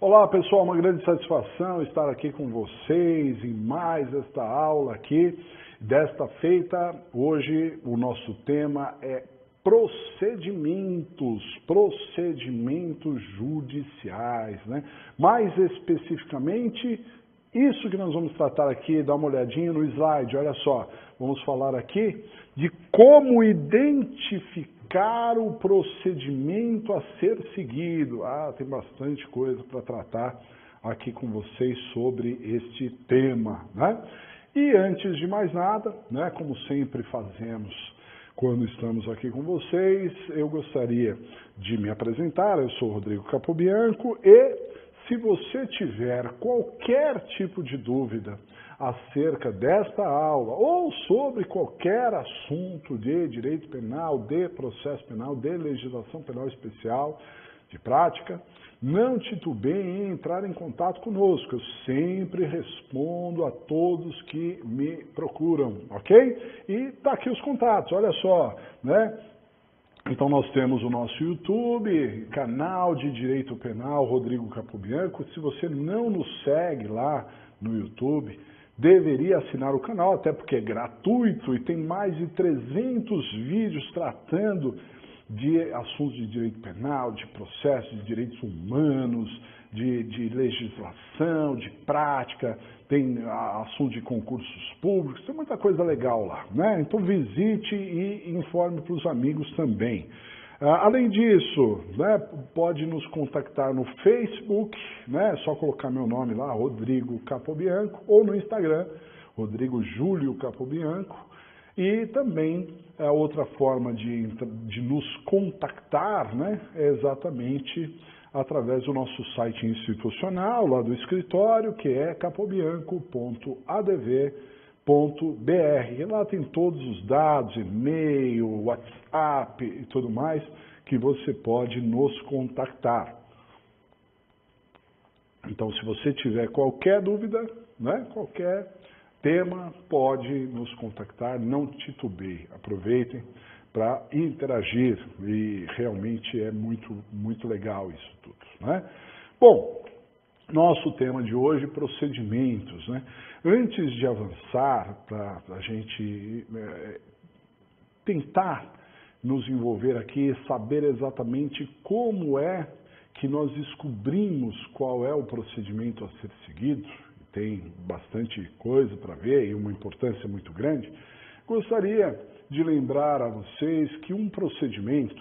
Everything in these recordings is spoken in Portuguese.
Olá pessoal, uma grande satisfação estar aqui com vocês em mais esta aula aqui desta feita. Hoje o nosso tema é procedimentos judiciais, né? Mais especificamente, isso que nós vamos tratar aqui, dá uma olhadinha no slide, olha só, vamos falar aqui de como identificar o procedimento a ser seguido. Tem bastante coisa para tratar aqui com vocês sobre este tema, né? E antes de mais nada, né, como sempre fazemos quando estamos aqui com vocês, eu gostaria de me apresentar. Eu sou Rodrigo Capobianco e se você tiver qualquer tipo de dúvida acerca desta aula ou sobre qualquer assunto de direito penal, de processo penal, de legislação penal especial, de prática, não titubeiem em entrar em contato conosco. Eu sempre respondo a todos que me procuram, ok? E tá aqui os contatos, olha só, né? Então nós temos o nosso YouTube, canal de Direito Penal, Rodrigo Capobianco. Se você não nos segue lá no YouTube, deveria assinar o canal, até porque é gratuito e tem mais de 300 vídeos tratando de assuntos de direito penal, de processos, de direitos humanos, de legislação, de prática, tem assunto de concursos públicos, tem muita coisa legal lá, né? Então visite e informe para os amigos também. Além disso, né, pode nos contactar no Facebook, né, é só colocar meu nome lá, Rodrigo Capobianco, ou no Instagram, Rodrigo Júlio Capobianco. E também a outra forma de nos contactar, né, é exatamente através do nosso site institucional, lá do escritório, que é capobianco.adv.br. E lá tem todos os dados, e-mail, WhatsApp e tudo mais, que você pode nos contactar. Então, se você tiver qualquer dúvida, né, qualquer tema, pode nos contactar, não titubeie, aproveitem para interagir e realmente é muito legal isso tudo, né? Bom, nosso tema de hoje, procedimentos, né? Antes de avançar para a gente tentar nos envolver aqui, saber exatamente como é que nós descobrimos qual é o procedimento a ser seguido, tem bastante coisa para ver e uma importância muito grande, gostaria de lembrar a vocês que um procedimento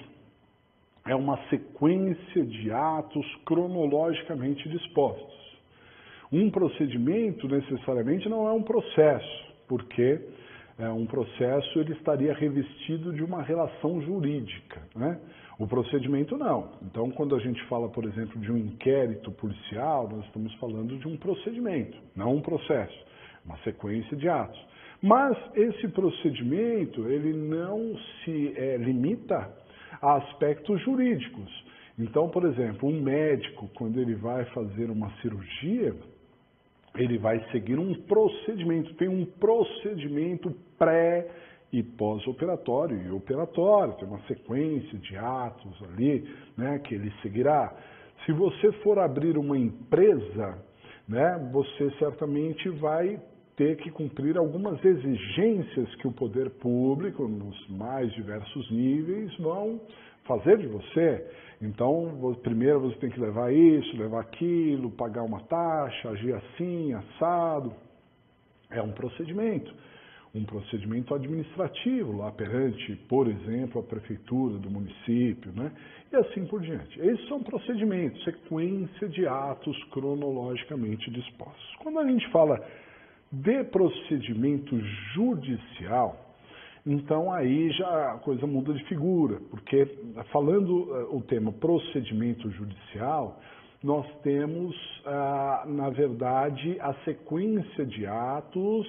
é uma sequência de atos cronologicamente dispostos. Um procedimento necessariamente não é um processo, porque um processo ele estaria revestido de uma relação jurídica, né? O procedimento não. Então, quando a gente fala, por exemplo, de um inquérito policial, nós estamos falando de um procedimento, não um processo, uma sequência de atos. Mas esse procedimento, ele não se limita a aspectos jurídicos. Então, por exemplo, um médico, quando ele vai fazer uma cirurgia, ele vai seguir um procedimento, tem um procedimento pré e pós-operatório e operatório, tem uma sequência de atos ali, né, que ele seguirá. Se você for abrir uma empresa, né, você certamente vai ter que cumprir algumas exigências que o poder público, nos mais diversos níveis, vão fazer de você. Então, primeiro você tem que levar isso, levar aquilo, pagar uma taxa, agir assim, assado. É um procedimento administrativo lá perante, por exemplo, a prefeitura do município, né? E assim por diante. Esses são procedimentos, sequência de atos cronologicamente dispostos. Quando a gente fala de procedimento judicial, então aí já a coisa muda de figura, porque falando o tema procedimento judicial, nós temos, na verdade, a sequência de atos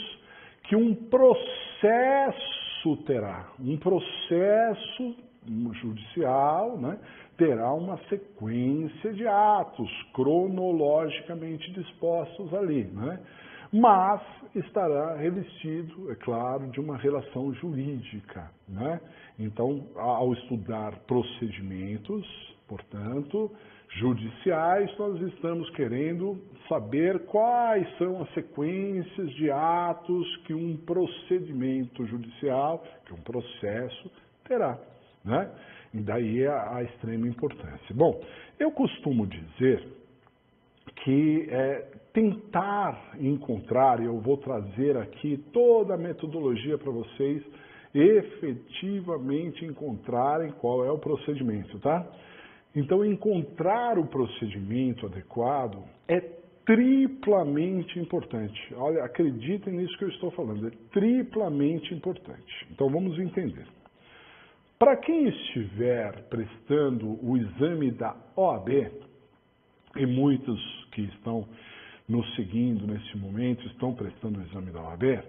que um processo terá. Um processo judicial, né, terá uma sequência de atos cronologicamente dispostos ali, né? Mas estará revestido, é claro, de uma relação jurídica, né? Então, ao estudar procedimentos, portanto, judiciais, nós estamos querendo saber quais são as sequências de atos que um procedimento judicial, que um processo terá, né? E daí a extrema importância. Bom, eu costumo dizer que tentar encontrar, e eu vou trazer aqui toda a metodologia para vocês efetivamente encontrarem qual é o procedimento, tá? Então, encontrar o procedimento adequado é triplamente importante. Olha, acreditem nisso que eu estou falando, é triplamente importante. Então, vamos entender. Para quem estiver prestando o exame da OAB, e muitos que estão nos seguindo nesse momento estão prestando o exame da OAB,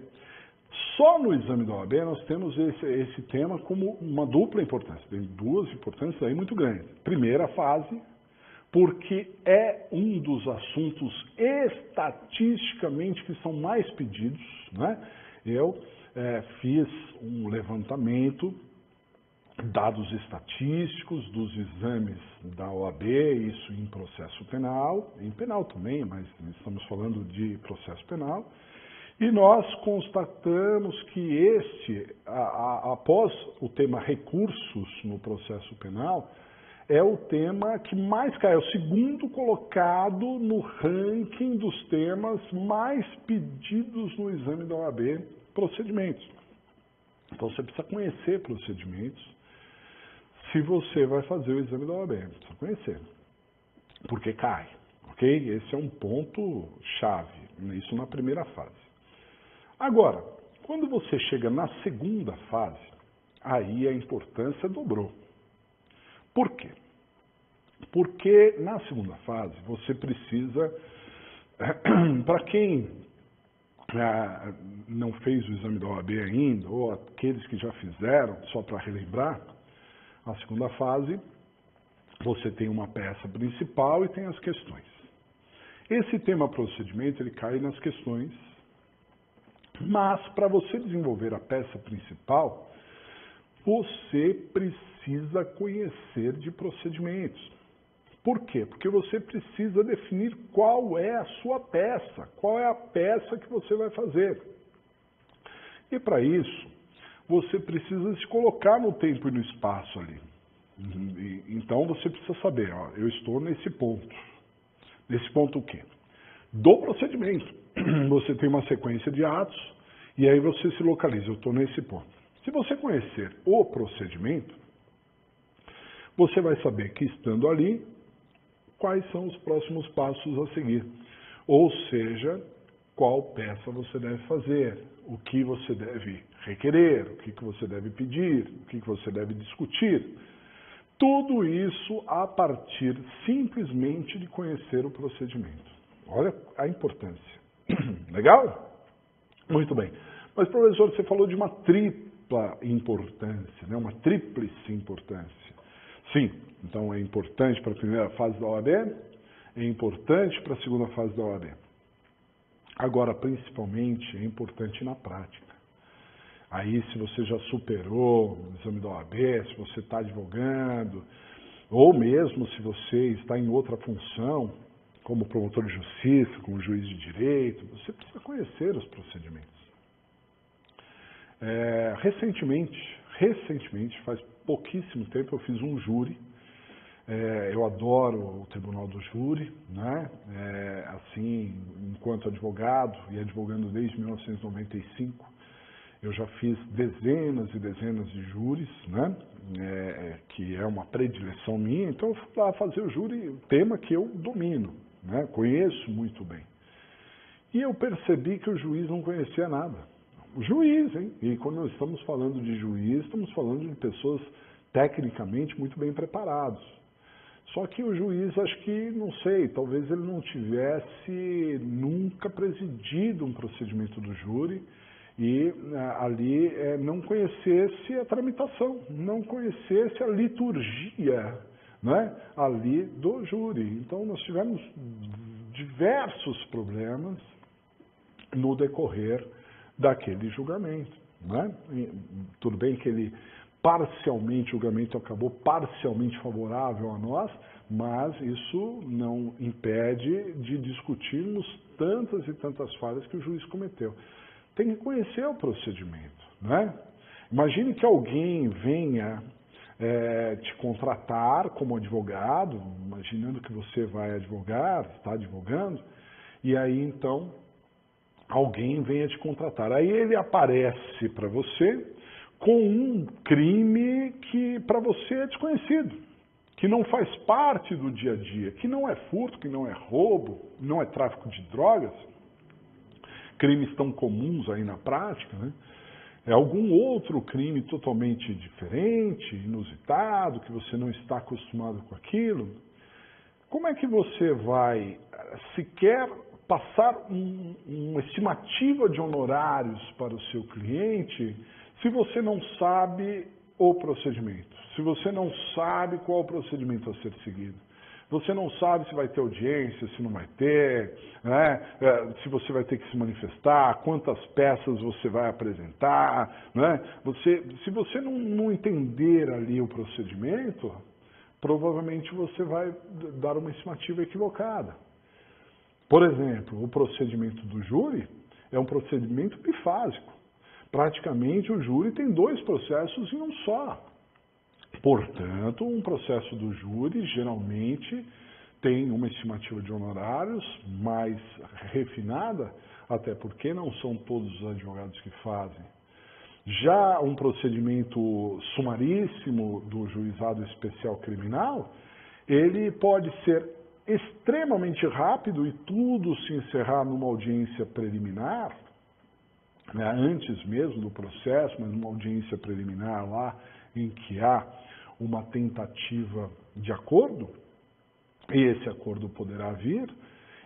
só no exame da OAB nós temos esse tema como uma dupla importância, tem duas importâncias aí muito grandes. Primeira fase, porque é um dos assuntos estatisticamente que são mais pedidos, né? Eu fiz um levantamento, dados estatísticos dos exames da OAB, isso em processo penal, em penal também, mas estamos falando de processo penal, e nós constatamos que após o tema recursos no processo penal, é o tema que mais cai, é o segundo colocado no ranking dos temas mais pedidos no exame da OAB, procedimentos. Então você precisa conhecer procedimentos se você vai fazer o exame da OAB, precisa conhecer, porque cai, ok? Esse é um ponto chave, isso na primeira fase. Agora, quando você chega na segunda fase, aí a importância dobrou. Por quê? Porque na segunda fase você precisa, para quem não fez o exame da OAB ainda, ou aqueles que já fizeram, só para relembrar, a segunda fase você tem uma peça principal e tem as questões. Esse tema procedimento ele cai nas questões, mas para você desenvolver a peça principal, você precisa conhecer de procedimentos. Por quê? Porque você precisa definir qual é a sua peça, qual é a peça que você vai fazer. E para isso, você precisa se colocar no tempo e no espaço ali. Então você precisa saber, ó, eu estou nesse ponto. Nesse ponto o quê? Do procedimento. Você tem uma sequência de atos e aí você se localiza, eu estou nesse ponto. Se você conhecer o procedimento, você vai saber que estando ali, quais são os próximos passos a seguir. Ou seja, qual peça você deve fazer, o que você deve requerer, o que você deve pedir, o que você deve discutir. Tudo isso a partir simplesmente de conhecer o procedimento. Olha a importância. Legal? Muito bem. Mas, professor, você falou de uma tripla importância, né? Uma tríplice importância. Sim, então é importante para a primeira fase da OAB, é importante para a segunda fase da OAB. Agora, principalmente, é importante na prática. Aí, se você já superou o exame da OAB, se você está advogando, ou mesmo se você está em outra função, como promotor de justiça, como juiz de direito, você precisa conhecer os procedimentos. Recentemente, faz pouquíssimo tempo, eu fiz um júri. Eu adoro o Tribunal do Júri, né? Assim, enquanto advogado, e advogando desde 1995, eu já fiz dezenas e dezenas de júris, né? Que é uma predileção minha, então eu fui lá fazer o júri, tema que eu domino, né? Conheço muito bem. E eu percebi que o juiz não conhecia nada. O juiz, hein? E quando nós estamos falando de juiz, estamos falando de pessoas tecnicamente muito bem preparados. Só que o juiz, acho que, não sei, talvez ele não tivesse nunca presidido um procedimento do júri e ali não conhecesse a tramitação, não conhecesse a liturgia, né, ali do júri. Então nós tivemos diversos problemas no decorrer daquele julgamento, né? Tudo bem que ele parcialmente, o julgamento acabou parcialmente favorável a nós, mas isso não impede de discutirmos tantas e tantas falhas que o juiz cometeu. Tem que conhecer o procedimento, né? Imagine que alguém venha te contratar como advogado, imaginando que você vai advogar, está advogando, e aí então alguém venha te contratar. Aí ele aparece para você com um crime que para você é desconhecido, que não faz parte do dia a dia, que não é furto, que não é roubo, não é tráfico de drogas, crimes tão comuns aí na prática, né? É algum outro crime totalmente diferente, inusitado, que você não está acostumado com aquilo. Como é que você vai sequer passar uma estimativa de honorários para o seu cliente se você não sabe o procedimento, se você não sabe qual o procedimento a ser seguido? Você não sabe se vai ter audiência, se não vai ter, né? Se você vai ter que se manifestar, quantas peças você vai apresentar, né? Se você não entender ali o procedimento, provavelmente você vai dar uma estimativa equivocada. Por exemplo, o procedimento do júri é um procedimento bifásico. Praticamente o júri tem 2 processos em um só. Portanto, um processo do júri geralmente tem uma estimativa de honorários mais refinada, até porque não são todos os advogados que fazem. Já um procedimento sumaríssimo do juizado especial criminal, ele pode ser extremamente rápido e tudo se encerrar numa audiência preliminar, né, antes mesmo do processo, mas numa audiência preliminar lá em que há uma tentativa de acordo, e esse acordo poderá vir,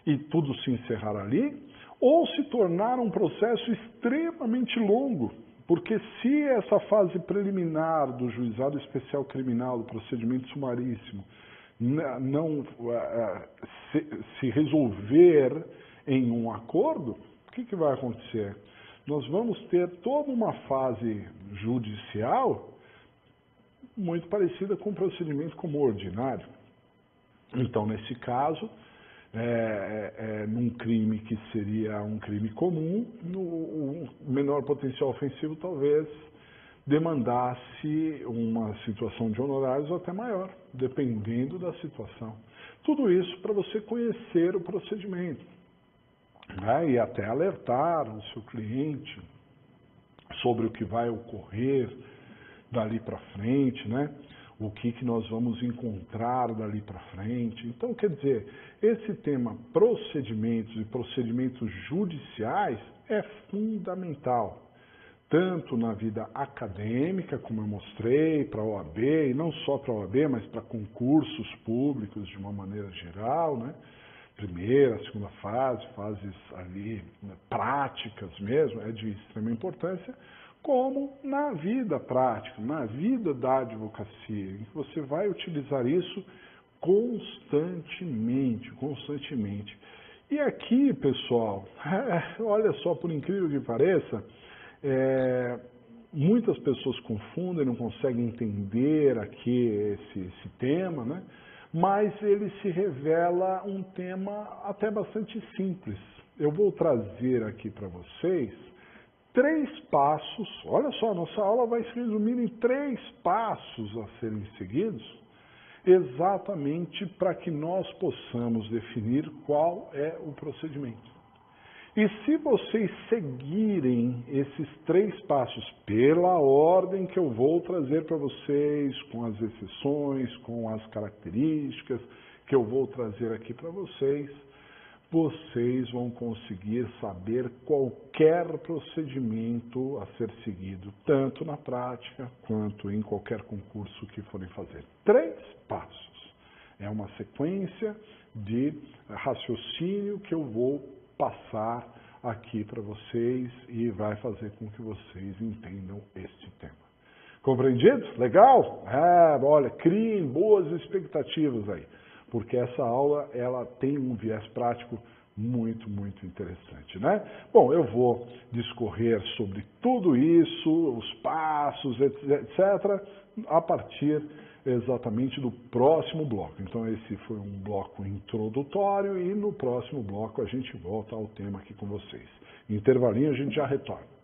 e tudo se encerrar ali, ou se tornar um processo extremamente longo, porque se essa fase preliminar do juizado especial criminal, do procedimento sumaríssimo, não se resolver em um acordo, o que vai acontecer? Nós vamos ter toda uma fase judicial muito parecida com o procedimento como ordinário. Então, nesse caso, num crime que seria um crime comum, o menor potencial ofensivo talvez demandasse uma situação de honorários até maior, dependendo da situação. Tudo isso para você conhecer o procedimento, né, e até alertar o seu cliente sobre o que vai ocorrer dali para frente, né? O que nós vamos encontrar dali para frente. Então, quer dizer, esse tema procedimentos e procedimentos judiciais é fundamental, tanto na vida acadêmica, como eu mostrei, para a OAB, e não só para a OAB, mas para concursos públicos de uma maneira geral, né? Primeira, segunda fase, fases ali, né, práticas mesmo, é de extrema importância, como na vida prática, na vida da advocacia, em que você vai utilizar isso constantemente. E aqui, pessoal, olha só, por incrível que pareça, muitas pessoas confundem, não conseguem entender aqui esse tema, né? Mas ele se revela um tema até bastante simples. Eu vou trazer aqui para vocês 3 passos, olha só, nossa aula vai se resumir em 3 passos a serem seguidos, exatamente para que nós possamos definir qual é o procedimento. E se vocês seguirem esses 3 passos pela ordem que eu vou trazer para vocês, com as exceções, com as características que eu vou trazer aqui para vocês, vocês vão conseguir saber qualquer procedimento a ser seguido, tanto na prática quanto em qualquer concurso que forem fazer. 3 passos. É uma sequência de raciocínio que eu vou passar aqui para vocês e vai fazer com que vocês entendam este tema. Compreendido? Legal? Olha, criem boas expectativas aí, porque essa aula ela tem um viés prático Muito, muito interessante, né? Bom, eu vou discorrer sobre tudo isso, os passos, etc., a partir exatamente do próximo bloco. Então, esse foi um bloco introdutório e no próximo bloco a gente volta ao tema aqui com vocês. Intervalinho, a gente já retorna.